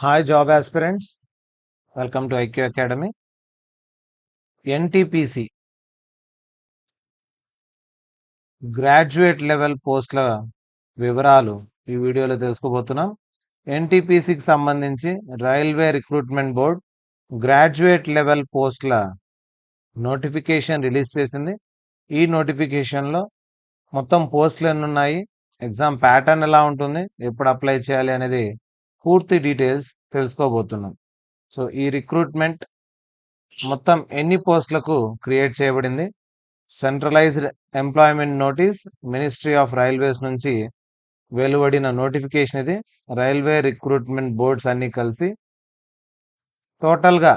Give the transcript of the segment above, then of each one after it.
Hi, job aspirants. Welcome to IQ Academy. NTPC graduate level పోస్టుల వివరాలు ఈ వీడియోలో తెలుసుకోబోతున్నాం. ఎన్టీపీసీకి సంబంధించి railway recruitment board graduate level పోస్టుల నోటిఫికేషన్ రిలీజ్ చేసింది. ఈ నోటిఫికేషన్లో మొత్తం పోస్టులు ఎన్ని ఉన్నాయి, ఎగ్జామ్ ప్యాటర్న్ ఎలా ఉంటుంది, ఎప్పుడు అప్లై చేయాలి అనేది పూర్తి డీటెయిల్స్ తెలుసుకోబోతున్నాం. సో ఈ రిక్రూట్మెంట్ మొత్తం ఎన్ని పోస్టులకు క్రియేట్ చేయబడింది, centralized employment notice ministry of railways నుంచి వెలువడిన నోటిఫికేషన్ ఇది. రైల్వే రిక్రూట్మెంట్ బోర్డ్స్ అన్ని కలిసి టోటల్గా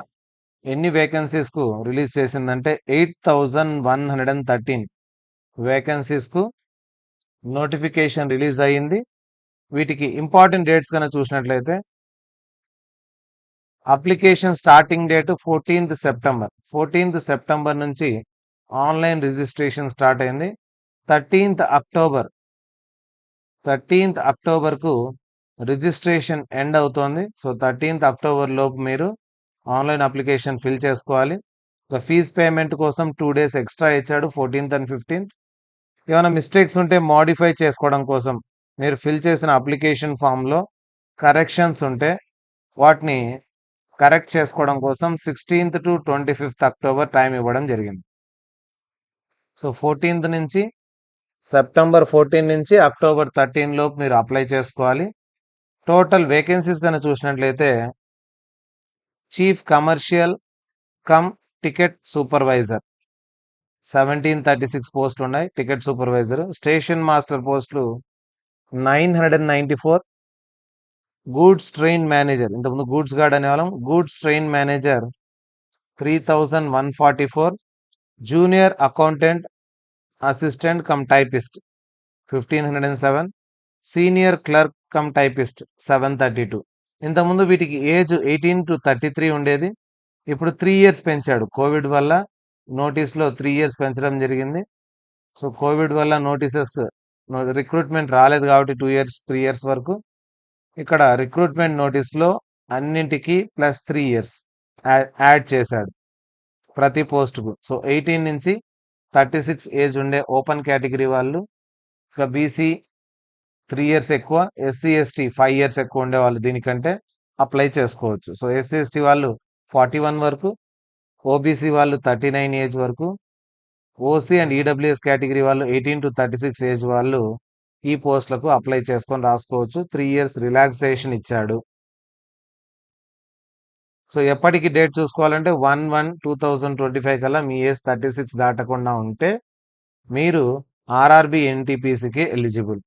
ఎన్ని వేకెన్సీస్కు రిలీజ్ చేసిందంటే 8113 వేకెన్సీస్కు నోటిఫికేషన్ రిలీజ్ అయ్యింది. వీటికి ఇంపార్టెంట్ డేట్స్ కనుక చూసినట్లయితే application starting date 14th September నుంచి ఆన్లైన్ రిజిస్ట్రేషన్ స్టార్ట్ అయింది. 13th అక్టోబర్కు రిజిస్ట్రేషన్ ఎండ్ అవుతోంది. సో 13th అక్టోబర్ లోపు మీరు ఆన్లైన్ అప్లికేషన్ ఫిల్ చేసుకోవాలి. ఫీజ్ పేమెంట్ కోసం 2 days ఎక్స్ట్రా ఇచ్చాడు, 14th and 15th. ఏమైనా మిస్టేక్స్ ఉంటే మాడిఫై చేసుకోవడం కోసం మీరు ఫిల్ చేసిన అప్లికేషన్ ఫామ్లో కరెక్షన్స్ ఉంటే వాటిని కరెక్ట్ చేసుకోవడం కోసం 16th to 25th October time ఇవ్వడం జరిగింది. సో 14th నుంచి సెప్టెంబర్ 14 నుంచి అక్టోబర్ 13 లోపు మీరు అప్లై చేసుకోవాలి. టోటల్ వేకెన్సీస్ కనుక చూసినట్లయితే chief commercial cum ticket supervisor 1736 పోస్టులు ఉన్నాయి. Ticket supervisor. స్టేషన్ మాస్టర్ పోస్టులు 994. గూడ్స్ ట్రైన్ మేనేజర్, ఇంతకుముందు గూడ్స్ గార్డ్ అనేవాళ్ళం, goods train manager 3144. Junior accountant assistant cum typist 1507. Senior clerk cum typist 732. ఇంతకుముందు వీటికి ఏజ్ 18 to 33 ఉండేది. ఇప్పుడు 3 years పెంచాడు. కోవిడ్ వల్ల నోటీస్లో 3 years పెంచడం జరిగింది. సో కోవిడ్ వల్ల నోటీసెస్ రిక్రూట్మెంట్ రాలేదు కాబట్టి 2 years 3 years వరకు. ఇక్కడ రిక్రూట్మెంట్ నోటీస్లో అన్నింటికి +3 years యాడ్ చేశాడు ప్రతి పోస్టుకు. సో 18 నుంచి 36 ఏజ్ ఉండే ఓపెన్ కేటగిరీ వాళ్ళు, ఇక బీసీ 3 years ఎక్కువ, ఎస్సీ ఎస్టీ 5 years ఎక్కువ ఉండే వాళ్ళు దీనికంటే అప్లై చేసుకోవచ్చు. సో ఎస్సీ ఎస్టీ వాళ్ళు 41 వరకు, ఓబీసీ వాళ్ళు 39 ఏజ్ వరకు, ఓసీ అండ్ ఈడబ్ల్యూఎస్ కేటగిరీ వాళ్ళు 18 to 36 ఏజ్ వాళ్ళు ఈ పోస్టులకు అప్లై చేసుకొని రాసుకోవచ్చు. 3 years రిలాక్సేషన్ ఇచ్చాడు. సో ఎప్పటికి డేట్ చూసుకోవాలంటే 1/1/2025 కల్లా మీ ఏజ్ 36 దాటకుండా ఉంటే మీరు ఆర్ఆర్బి ఎన్టీపీసీకి ఎలిజిబుల్.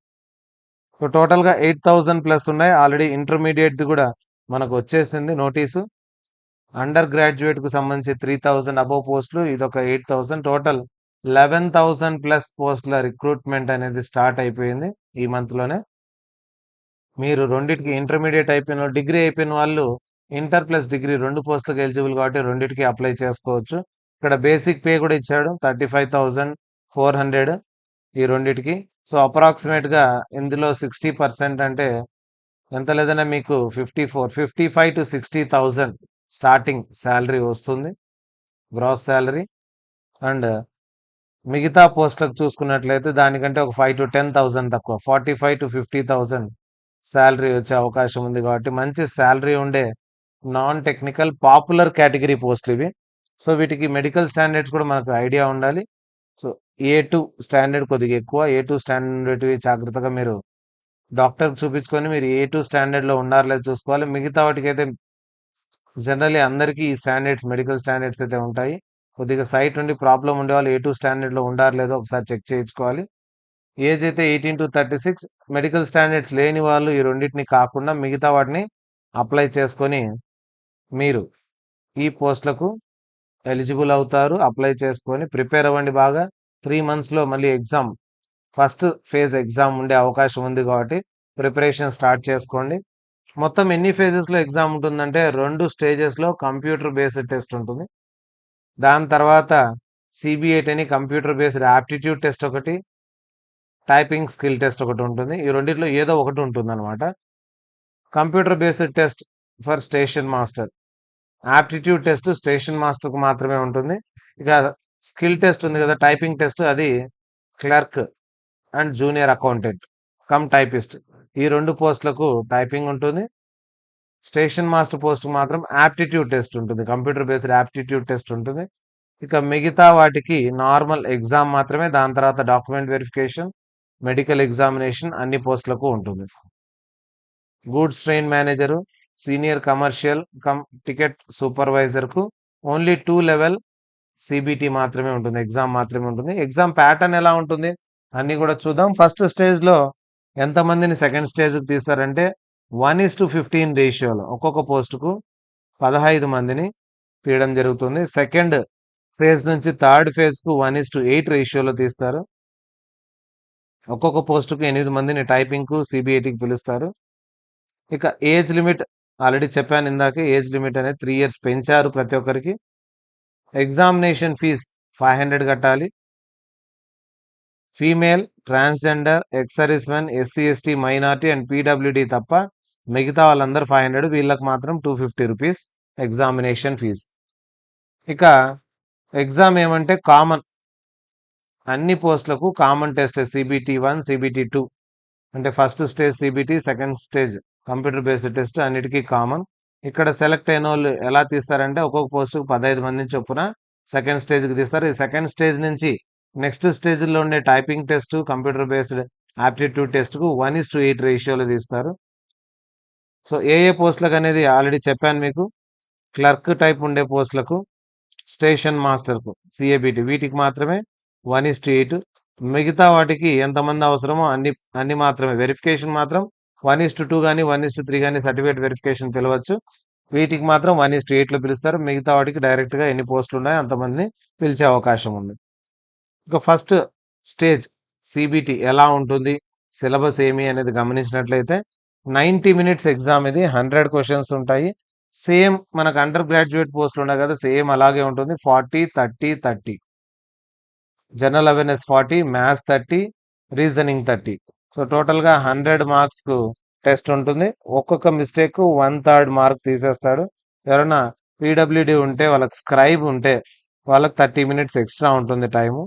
సో టోటల్గా 8000+ ఉన్నాయి. ఆల్రెడీ ఇంటర్మీడియట్ది కూడా మనకు వచ్చేసింది నోటీసు. అండర్ గ్రాడ్యుయేట్కు సంబంధించి 3000 అబోవ్ పోస్టులు, ఇదొక 8000, టోటల్ 11,000+ పోస్టుల రిక్రూట్మెంట్ అనేది స్టార్ట్ అయిపోయింది ఈ మంత్లోనే. మీరు రెండింటికి ఇంటర్మీడియట్ అయిపోయిన డిగ్రీ అయిపోయిన వాళ్ళు ఇంటర్ ప్లస్ డిగ్రీ 2 పోస్టులకు ఎలిజిబుల్ కాబట్టి రెండింటికి అప్లై చేసుకోవచ్చు. ఇక్కడ బేసిక్ పే కూడా ఇచ్చాడు 35,400 ఈ రెండింటికి. సో అప్రాక్సిమేట్గా ఇందులో 60% అంటే ఎంత లేదన్నా మీకు 55 to 60,000 స్టార్టింగ్ శాలరీ వస్తుంది, గ్రాస్ శాలరీ. అండ్ మిగతా పోస్టులకు చూసుకున్నట్లయితే దానికంటే ఒక 5 to 10,000 తక్కువ, 45 to 50,000 శాలరీ వచ్చే అవకాశం ఉంది. కాబట్టి మంచి శాలరీ ఉండే నాన్ టెక్నికల్ పాపులర్ కేటగిరీ పోస్టులు ఇవి. సో వీటికి మెడికల్ స్టాండర్డ్స్ కూడా మనకు ఐడియా ఉండాలి. సో A2 స్టాండర్డ్ కొద్దిగా ఎక్కువ, A2 స్టాండర్డ్ జాగ్రత్తగా మీరు డాక్టర్ చూపించుకొని మీరు A2 స్టాండర్డ్లో ఉన్నారో లేదో చూసుకోవాలి. మిగతా వాటికి అయితే జనరల్లీ అందరికీ ఈ స్టాండర్డ్స్, మెడికల్ స్టాండర్డ్స్ అయితే ఉంటాయి. కొద్దిగా సైట్ ఉండి ప్రాబ్లం ఉండే వాళ్ళు A2 స్టాండర్డ్లో ఉండారో లేదో ఒకసారి చెక్ చేయించుకోవాలి. ఏజ్ అయితే 18 to 36, మెడికల్ స్టాండర్డ్స్ లేని వాళ్ళు ఈ రెండింటిని కాకుండా మిగతా వాటిని అప్లై చేసుకొని మీరు ఈ పోస్టులకు ఎలిజిబుల్ అవుతారు. అప్లై చేసుకొని ప్రిపేర్ అవ్వండి బాగా. 3 monthsలో మళ్ళీ ఎగ్జామ్, ఫస్ట్ ఫేజ్ ఎగ్జామ్ ఉండే అవకాశం ఉంది కాబట్టి ప్రిపరేషన్ స్టార్ట్ చేసుకోండి. మొత్తం ఎన్ని ఫేజెస్లో ఎగ్జామ్ ఉంటుందంటే 2 stagesలో కంప్యూటర్ బేస్డ్ టెస్ట్ ఉంటుంది. దాని తర్వాత CBAT అని కంప్యూటర్ బేస్డ్ యాప్టిట్యూడ్ టెస్ట్ ఒకటి, టైపింగ్ స్కిల్ టెస్ట్ ఒకటి ఉంటుంది. ఈ రెండిట్లో ఏదో ఒకటి ఉంటుంది అనమాట. Computer based test for station master. Aptitude test station మాస్టర్కు మాత్రమే ఉంటుంది. ఇక స్కిల్ టెస్ట్ ఉంది కదా, టైపింగ్ టెస్ట్, అది clerk and junior accountant cum typist, ఈ 2 పోస్టులకు టైపింగ్ ఉంటుంది. స్టేషన్ మాస్టర్ పోస్ట్కి మాత్రం ఆప్టిట్యూడ్ టెస్ట్ ఉంటుంది, కంప్యూటర్ బేస్డ్ ఆప్టిట్యూడ్ టెస్ట్ ఉంటుంది. ఇక మిగతా వాటికి నార్మల్ ఎగ్జామ్ మాత్రమే, దాని తర్వాత డాక్యుమెంట్ వెరిఫికేషన్, మెడికల్ ఎగ్జామినేషన్ అన్ని పోస్టులకు ఉంటుంది. Goods train manager, senior commercial cum ticket సూపర్వైజర్కు ఓన్లీ 2 లెవెల్ సిబిటి మాత్రమే ఉంటుంది, ఎగ్జామ్ మాత్రమే ఉంటుంది. ఎగ్జామ్ ప్యాటర్న్ ఎలా ఉంటుంది అన్నీ కూడా చూద్దాం. ఫస్ట్ స్టేజ్లో ఎంతమందిని సెకండ్ స్టేజ్కి తీస్తారంటే 1:15 రేషియోలో ఒక్కొక్క పోస్టుకు 15 మందిని తీయడం జరుగుతుంది. సెకండ్ ఫేజ్ నుంచి థర్డ్ ఫేజ్కు 1:8 రేషియోలో తీస్తారు. ఒక్కొక్క పోస్టుకు 8 మందిని టైపింగ్కు సిబిఐటికి పిలుస్తారు. ఇక ఏజ్ లిమిట్ ఆల్రెడీ చెప్పాను ఇందాకే, ఏజ్ లిమిట్ అనేది 3 ఇయర్స్ పెంచారు ప్రతి ఒక్కరికి. ఎగ్జామినేషన్ ఫీజ్ 500 కట్టాలి. Female, transgender, ex service men, SC ST, minority and PWD తప్ప మిగతా వాళ్ళందరూ 500, వీళ్ళకి మాత్రం 250 రూపీస్ ఎగ్జామినేషన్ ఫీజ్. ఇక ఎగ్జామ్ ఏమంటే కామన్, అన్ని పోస్టులకు కామన్ టెస్ట్ సిబిటి 1, సిబిటి 2, అంటే first stage CBT, second stage computer based test అన్నిటికీ కామన్. ఇక్కడ సెలెక్ట్ అయిన వాళ్ళు ఎలా తీస్తారంటే ఒక్కొక్క పోస్టుకు 15 మందిని చొప్పున సెకండ్ స్టేజ్కి తీస్తారు. ఈ సెకండ్ స్టేజ్ నుంచి నెక్స్ట్ స్టేజ్లో ఉండే typing test, computer based aptitude టెస్ట్కు 1:8 రేషియోలో తీస్తారు. సో ఏ పోస్టులకు అనేది ఆల్రెడీ చెప్పాను మీకు. క్లర్క్ టైప్ ఉండే పోస్టులకు, స్టేషన్ మాస్టర్కు, సిఏబిటి, వీటికి మాత్రమే 1:8. మిగతా వాటికి ఎంతమంది అవసరమో అన్ని మాత్రమే. వెరిఫికేషన్ మాత్రం 1:2 కానీ 1:3 కానీ సర్టిఫికేట్ వెరిఫికేషన్ పిలవచ్చు. వీటికి మాత్రం 1:8లో పిలుస్తారు. మిగతా వాటికి డైరెక్ట్గా ఎన్ని పోస్టులు ఉన్నాయో అంతమందిని పిలిచే అవకాశం ఉంది. ఇక ఫస్ట్ స్టేజ్ సిబిటి ఎలా ఉంటుంది, సిలబస్ ఏమి అనేది గమనించినట్లయితే 90 మినిట్స్ ఎగ్జామ్, ఇది 100 క్వశ్చన్స్ ఉంటాయి. సేమ్ మనకు అండర్ గ్రాడ్యుయేట్ పోస్టులు ఉన్నాయి కదా, సేమ్ అలాగే ఉంటుంది. 40, 30, 30. General awareness 40, maths 30, reasoning 30. So టోటల్గా 100 మార్క్స్కు టెస్ట్ ఉంటుంది. ఒక్కొక్క మిస్టేక్ 1/3 మార్క్ తీసేస్తాడు. ఎవరైనా పీడబ్ల్యూడి ఉంటే, వాళ్ళకి స్క్రైబ్ ఉంటే వాళ్ళకి 30 మినిట్స్ ఎక్స్ట్రా ఉంటుంది టైము.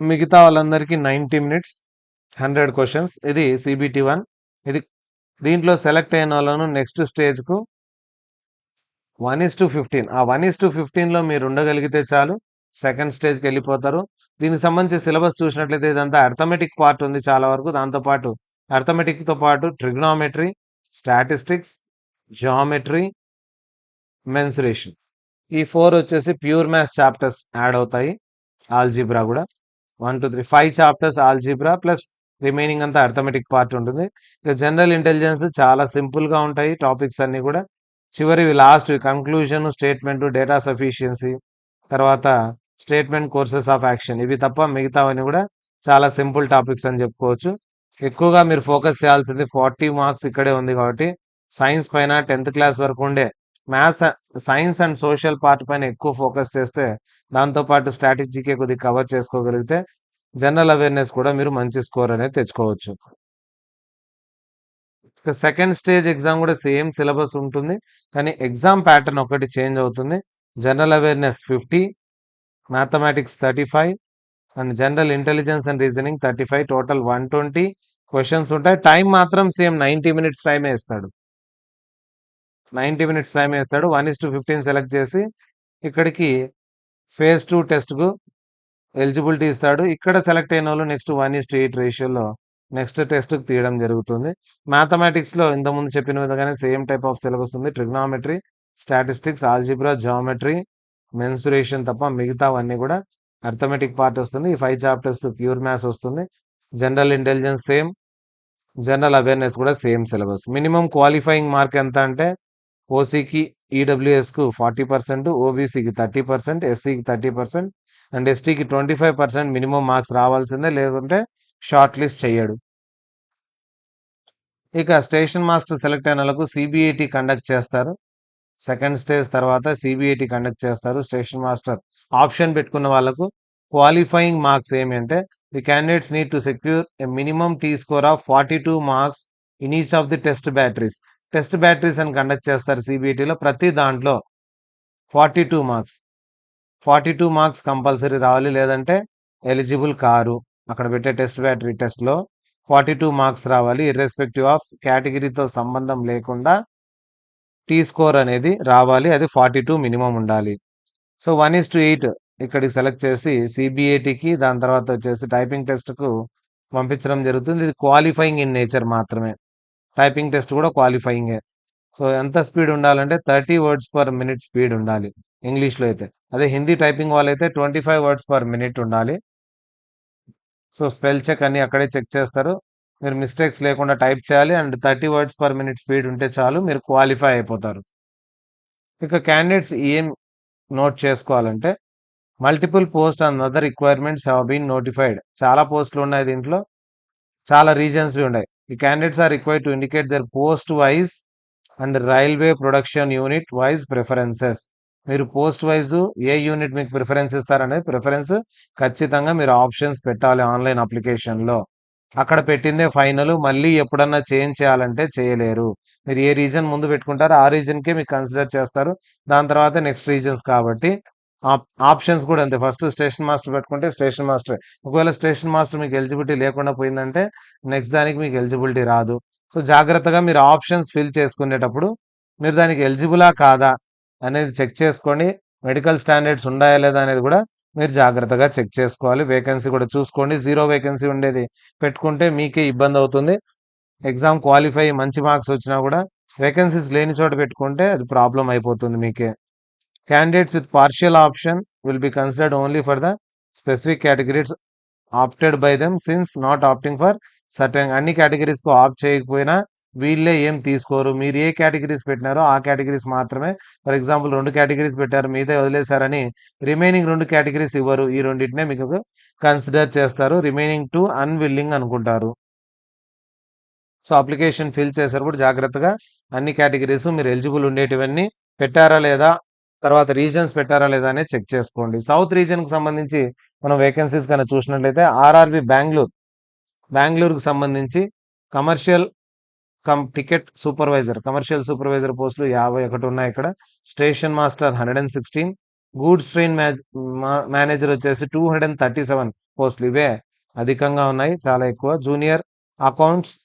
మిగతా వాళ్ళందరికీ 90 మినిట్స్, 100 క్వశ్చన్స్. ఇది సిబిటి 1. ఇది దీంట్లో సెలెక్ట్ అయిన వాళ్ళను నెక్స్ట్ స్టేజ్కు 1:15, ఆ 1:15లో మీరు ఉండగలిగితే చాలు, సెకండ్ స్టేజ్కి వెళ్ళిపోతారు. దీనికి సంబంధించి సిలబస్ చూసినట్లయితే ఇదంతా అర్థమెటిక్ పార్ట్ ఉంది చాలా వరకు. దాంతోపాటు అర్థమెటిక్తో పాటు ట్రిగ్నామెట్రీ, స్టాటిస్టిక్స్, జామెట్రీ, మెన్సురేషన్, ఈ 4 వచ్చేసి ప్యూర్ మ్యాథ్స్ చాప్టర్స్ యాడ్ అవుతాయి. ఆల్జీబ్రా కూడా 1, 2, 3, 5 చాప్టర్స్ ఆల్జీబ్రా ప్లస్ రిమైనింగ్ అంతా అర్థమెటిక్ పార్ట్ ఉంటుంది. ఇక జనరల్ ఇంటెలిజెన్స్ చాలా సింపుల్గా ఉంటాయి టాపిక్స్ అన్నీ కూడా. చివరివి last conclusion, statement, data sufficiency, తర్వాత స్టేట్మెంట్, కోర్సెస్ ఆఫ్ యాక్షన్, ఇవి తప్ప మిగతావన్నీ కూడా చాలా సింపుల్ టాపిక్స్ అని చెప్పుకోవచ్చు. ఎక్కువగా మీరు ఫోకస్ చేయాల్సింది 40 మార్క్స్ ఇక్కడే ఉంది కాబట్టి సైన్స్ పైన 10th క్లాస్ వరకు ఉండే maths, science and social part పైన ఎక్కువ ఫోకస్ చేస్తే, దాంతోపాటు స్ట్రాటజీకే కొద్దిగా కవర్ చేసుకోగలిగితే జనరల్ అవేర్నెస్ కూడా మీరు మంచి స్కోర్ అనేది తెచ్చుకోవచ్చు. ఇక సెకండ్ స్టేజ్ ఎగ్జామ్ కూడా సేమ్ సిలబస్ ఉంటుంది, కానీ ఎగ్జామ్ ప్యాటర్న్ ఒకటి చేంజ్ అవుతుంది. General awareness 50, mathematics 35 and general intelligence and reasoning 35, total 120 questions ఉంటాయి. టైం మాత్రం సేమ్ 90 మినిట్స్ టైమే ఇస్తాడు. 90 మినిట్స్ టైం వేస్తాడు. 1:15 సెలెక్ట్ చేసి ఇక్కడికి ఫేజ్ 2 టెస్ట్కు ఎలిజిబిలిటీ ఇస్తాడు. ఇక్కడ సెలెక్ట్ అయిన వాళ్ళు నెక్స్ట్ 1:8 రేషియోలో నెక్స్ట్ టెస్ట్కి తీయడం జరుగుతుంది. మ్యాథమెటిక్స్లో ఇంతకుముందు చెప్పిన విధంగానే సేమ్ టైప్ ఆఫ్ సిలబస్ ఉంది. Trigonometry, statistics, algebra, geometry, mensuration తప్ప మిగతావన్నీ కూడా అర్థమెటిక్ పార్ట్ వస్తుంది. ఈ 5 చాప్టర్స్ ప్యూర్ మ్యాథ్స్ వస్తుంది. General intelligence same, general awareness కూడా same syllabus. Minimum qualifying mark ఎంత అంటే ఓసీకి, ఈడబ్ల్యూఎస్కు 40%, ఓబీసీకి 30%, ఎస్సీకి 30% అండ్ ఎస్టీకి 25% మినిమం మార్క్స్ రావాల్సిందే, లేకుంటే షార్ట్ లిస్ట్ చేయడు. ఇక స్టేషన్ మాస్టర్ సెలెక్ట్ అయిన వాళ్ళకు సిబిఐటి కండక్ట్ చేస్తారు. సెకండ్ స్టేజ్ తర్వాత సిబిఐటి కండక్ట్ చేస్తారు. స్టేషన్ మాస్టర్ ఆప్షన్ పెట్టుకున్న వాళ్ళకు క్వాలిఫైయింగ్ మార్క్స్ ఏమి అంటే the candidates need to secure a minimum tea score of 42 marks in each of the test batteries అని కండక్ట్ చేస్తారు సిబిఐటీలో. ప్రతి దాంట్లో 42 మార్క్స్ 42 మార్క్స్ కంపల్సరీ రావాలి, లేదంటే ఎలిజిబుల్ కారు. అక్కడ పెట్టే టెస్ట్ బ్యాటరీ టెస్ట్లో 42 మార్క్స్ రావాలి, ఇర్రెస్పెక్టివ్ ఆఫ్ కేటగిరీతో సంబంధం లేకుండా టీ స్కోర్ అనేది రావాలి, అది 42 మినిమం ఉండాలి. సో 1:8 ఇక్కడికి సెలెక్ట్ చేసి సిబిఐటికి, దాని తర్వాత వచ్చేసి టైపింగ్ టెస్ట్కు పంపించడం జరుగుతుంది. ఇది క్వాలిఫైయింగ్ ఇన్ నేచర్ మాత్రమే. టైపింగ్ టెస్ట్ కూడా క్వాలిఫైయింగే. సో ఎంత స్పీడ్ ఉండాలంటే 30 వర్డ్స్ పర్ మినిట్ స్పీడ్ ఉండాలి ఇంగ్లీష్లో అయితే. అదే హిందీ టైపింగ్ వాళ్ళైతే 25 వర్డ్స్ పర్ మినిట్ ఉండాలి. సో స్పెల్ చెక్ అన్ని అక్కడే చెక్ చేస్తారు. మీరు మిస్టేక్స్ లేకుండా టైప్ చేయాలి, and 30 words per minute speed ఉంటే చాలు, మీరు క్వాలిఫై అయిపోతారు. ఇక క్యాండిడేట్స్ ఏం నోట్ చేసుకోవాలంటే, multiple post and other requirements have been notified. చాలా పోస్టులు ఉన్నాయి దీంట్లో, చాలా రీజన్స్వి ఉన్నాయి. ఈ candidates are required to indicate their post wise and railway production unit wise preferences. మీరు పోస్ట్ వైజ్ ఏ యూనిట్ మీకు ప్రిఫరెన్స్ ఇస్తారనేది ప్రిఫరెన్స్ ఖచ్చితంగా మీరు ఆప్షన్స్ పెట్టాలి ఆన్లైన్ అప్లికేషన్లో. అక్కడ పెట్టిందే ఫైనల్, మళ్ళీ ఎప్పుడన్నా చేంజ్ చేయాలంటే చేయలేరు. మీరు ఏ రీజన్ ముందు పెట్టుకుంటారో ఆ రీజన్కే మీకు కన్సిడర్ చేస్తారు, దాని తర్వాత నెక్స్ట్ రీజన్స్. కాబట్టి ఆప్షన్స్ కూడా అంతే. ఫస్ట్ స్టేషన్ మాస్టర్ పెట్టుకుంటే స్టేషన్ మాస్టర్, ఒకవేళ స్టేషన్ మాస్టర్ మీకు ఎలిజిబిలిటీ లేకుండా పోయిందంటే నెక్స్ట్ దానికి మీకు ఎలిజిబిలిటీ రాదు. సో జాగ్రత్తగా మీరు ఆప్షన్స్ ఫిల్ చేసుకునేటప్పుడు మీరు దానికి ఎలిజిబులా కాదా అనేది చెక్ చేసుకోండి. మెడికల్ స్టాండర్డ్స్ ఉన్నాయా లేదా అనేది కూడా మీరు జాగ్రత్తగా చెక్ చేసుకోవాలి. వేకెన్సీ కూడా చూసుకోండి. 0 వేకెన్సీ ఉండేది పెట్టుకుంటే మీకే ఇబ్బంది అవుతుంది. ఎగ్జామ్ క్వాలిఫై మంచి మార్క్స్ వచ్చినా కూడా వేకెన్సీస్ లేని చోట పెట్టుకుంటే అది ప్రాబ్లం అయిపోతుంది మీకే. Candidates with partial option will be considered only for the specific categories opted by them, since not opting for certain. అన్ని కేటగిరీస్కు ఆప్ట్ చేయకపోయినా వీళ్ళే ఏం తీసుకోరు. మీరు ఏ కేటగిరీస్ పెట్టినారో ఆ కేటగిరీస్ మాత్రమే. ఫర్ ఎగ్జాంపుల్ 2 కేటగిరీస్ పెట్టారు, మీదే వదిలేశారని రిమైనింగ్ 2 కేటగిరీస్ ఇవ్వరు. ఈ రెండింటినే మీకు కన్సిడర్ చేస్తారు. రిమైనింగ్ 2 అన్విల్లింగ్ అనుకుంటారు. సో అప్లికేషన్ ఫిల్ చేసేటప్పుడు జాగ్రత్తగా అన్ని కేటగిరీస్ మీరు ఎలిజిబుల్ ఉండేటివన్నీ పెట్టారా లేదా, తర్వాత రీజన్స్ పెట్టారా లేదా అనేది చెక్ చేసుకోండి. సౌత్ రీజన్కి సంబంధించి మనం వేకెన్సీస్ కన్నా చూసినట్లయితే ఆర్ఆర్బి బెంగళూరుకు సంబంధించి కమర్షియల్ కమర్షియల్ సూపర్వైజర్ పోస్టులు 51 ఉన్నాయి ఇక్కడ. Station master 116, goods train manager వచ్చేసి 237 పోస్టులు. ఇవే అధికంగా ఉన్నాయి, చాలా ఎక్కువ. Junior accounts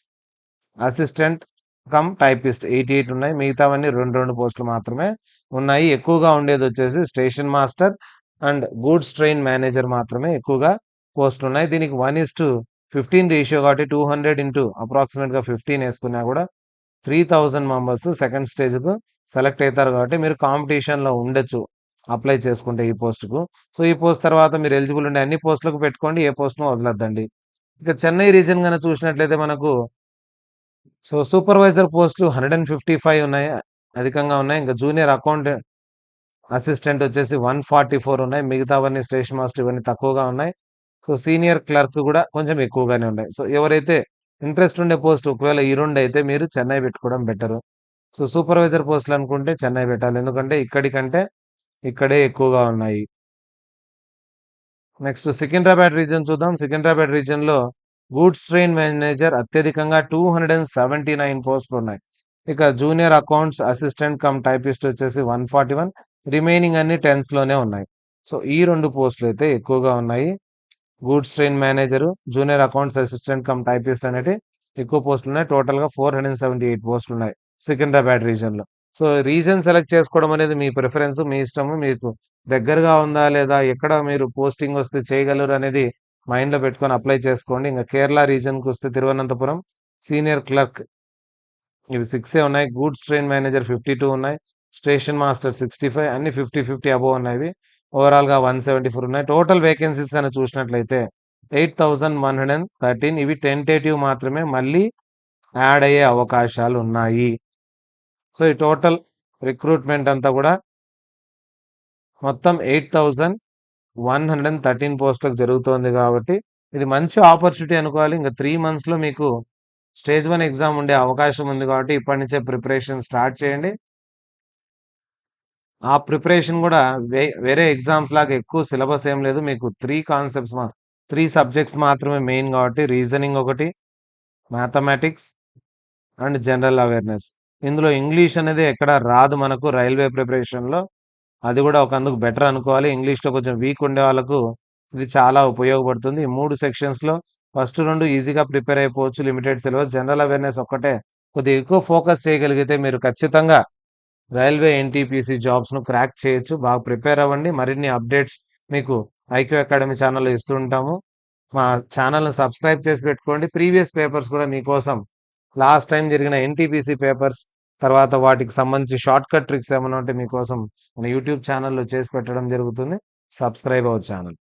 assistant cum typist 88 ఉన్నాయి. మిగతావన్నీ 2 పోస్టులు మాత్రమే ఉన్నాయి. ఎక్కువగా ఉండేది వచ్చేసి station master and goods train manager మాత్రమే ఎక్కువగా పోస్టులు ఉన్నాయి. దీనికి 1:15 రేషియో కాబట్టి 200 ఇంటూ అప్రాక్సిమేట్గా 15 వేసుకున్నా కూడా 3000 మెంబర్స్ సెకండ్ స్టేజ్కు సెలెక్ట్ అవుతారు. కాబట్టి మీరు కాంపిటీషన్లో ఉండొచ్చు అప్లై చేసుకుంటే ఈ పోస్టుకు. సో ఈ పోస్ట్ తర్వాత మీరు ఎలిజిబుల్ ఉండే అన్ని పోస్టులకు పెట్టుకోండి, ఏ పోస్ట్ను వదలొద్దండి. ఇక చెన్నై రీజన్ కనుక చూసినట్లయితే మనకు సూపర్వైజర్ పోస్టులు 155 ఉన్నాయి, అధికంగా ఉన్నాయి. ఇంకా జూనియర్ అకౌంట్ అసిస్టెంట్ వచ్చేసి 144 ఉన్నాయి. మిగతావన్నీ స్టేషన్ మాస్టర్ ఇవన్నీ తక్కువగా ఉన్నాయి. సో సీనియర్ క్లర్క్ కూడా కొంచెం ఎక్కువగానే ఉన్నాయి. సో ఎవరైతే ఇంట్రెస్ట్ ఉండే పోస్ట్ ఒకవేళ ఈ 2 అయితే మీరు చెన్నై పెట్టుకోవడం బెటరు. సో సూపర్వైజర్ పోస్టులు అనుకుంటే చెన్నై పెట్టాలి, ఎందుకంటే ఇక్కడికంటే ఇక్కడే ఎక్కువగా ఉన్నాయి. నెక్స్ట్ సికింద్రాబాద్ రీజన్ చూద్దాం. సికింద్రాబాద్ రీజన్లో గూడ్స్ ట్రైన్ మేనేజర్ అత్యధికంగా 279 పోస్టులు ఉన్నాయి. ఇక junior accounts assistant cum typist వచ్చేసి 141, రిమైనింగ్ అన్ని టెన్స్లోనే ఉన్నాయి. సో ఈ 2 పోస్టులు అయితే ఎక్కువగా ఉన్నాయి. Goods train manager, junior accounts assistant cum typist అనేవి ఎక్కువ పోస్టులు ఉన్నాయి. టోటల్గా 478 పోస్టులు ఉన్నాయి సికింద్రాబాద్ రీజన్లో. సో రీజన్ సెలెక్ట్ చేసుకోవడం అనేది మీ ప్రిఫరెన్స్, మీ ఇష్టము. మీకు దగ్గరగా ఉందా లేదా, ఎక్కడ మీరు పోస్టింగ్ వస్తే చేయగలరు అనేది మైండ్లో పెట్టుకొని అప్లై చేసుకోండి. ఇంకా కేరళ రీజన్కి వస్తే తిరువనంతపురం సీనియర్ క్లర్క్ ఇవి 6 ఉన్నాయి. గూడ్స్ ట్రైన్ మేనేజర్ 52 ఉన్నాయి. స్టేషన్ మాస్టర్ 65, అన్ని 50 అబోవ్ ఉన్నాయి. ఓవరాల్గా 174 ఉన్నాయి. టోటల్ వేకెన్సీస్ కనుక చూసినట్లయితే 8113. ఇవి టెంటేటివ్ మాత్రమే, మళ్ళీ యాడ్ అయ్యే అవకాశాలు ఉన్నాయి. సో ఈ టోటల్ రిక్రూట్మెంట్ అంతా కూడా మొత్తం 8113 పోస్టులకు జరుగుతోంది. కాబట్టి ఇది మంచి ఆపర్చునిటీ అనుకోవాలి. ఇంకా 3 monthsలో మీకు స్టేజ్ 1 ఎగ్జామ్ ఉండే అవకాశం ఉంది. కాబట్టి ఇప్పటి నుంచే ప్రిపరేషన్ స్టార్ట్ చేయండి. ఆ ప్రిపరేషన్ కూడా వేరే ఎగ్జామ్స్ లాగా ఎక్కువ సిలబస్ ఏం లేదు. మీకు 3 సబ్జెక్ట్స్ మాత్రమే మెయిన్. కాబట్టి రీజనింగ్ ఒకటి, మ్యాథమెటిక్స్, అండ్ జనరల్ అవేర్నెస్. ఇందులో ఇంగ్లీష్ అనేది ఎక్కడ రాదు మనకు రైల్వే ప్రిపరేషన్‌లో. అది కూడా ఒక అందుకు బెటర్ అనుకోవాలి. ఇంగ్లీష్‌లో కొంచెం వీక్ ఉండే వాళ్ళకు ఇది చాలా ఉపయోగపడుతుంది. ఈ 3 సెక్షన్స్‌లో ఫస్ట్ 2 ఈజీగా ప్రిపేర్ అయిపోవచ్చు. Limited syllabus. జనరల్ అవేర్నెస్ ఒక్కటే కొద్దిగా ఎక్కువ ఫోకస్ చేయగలిగితే మీరు ఖచ్చితంగా రైల్వే ఎన్టీపీసీ జాబ్స్‌ను క్రాక్ చేయొచ్చు. బాగా ప్రిపేర్ అవ్వండి. మరిన్ని అప్డేట్స్ మీకు ఐక్యూ అకాడమీ ఛానల్‌లో ఇస్తూ ఉంటాము. మా ఛానల్‌ని సబ్స్క్రైబ్ చేసి పెట్టుకోండి. ప్రీవియస్ పేపర్స్ కూడా మీకోసం లాస్ట్ టైమ్ జరిగిన ఎన్టీపీసీ పేపర్స్, తర్వాత వాటికి సంబంధించి షార్ట్‌కట్ ట్రిక్స్ ఏమన్నా ఉంటే మీకోసం మన యూట్యూబ్ ఛానల్‌లో చేసి పెట్టడం జరుగుతుంది. Subscribe our channel.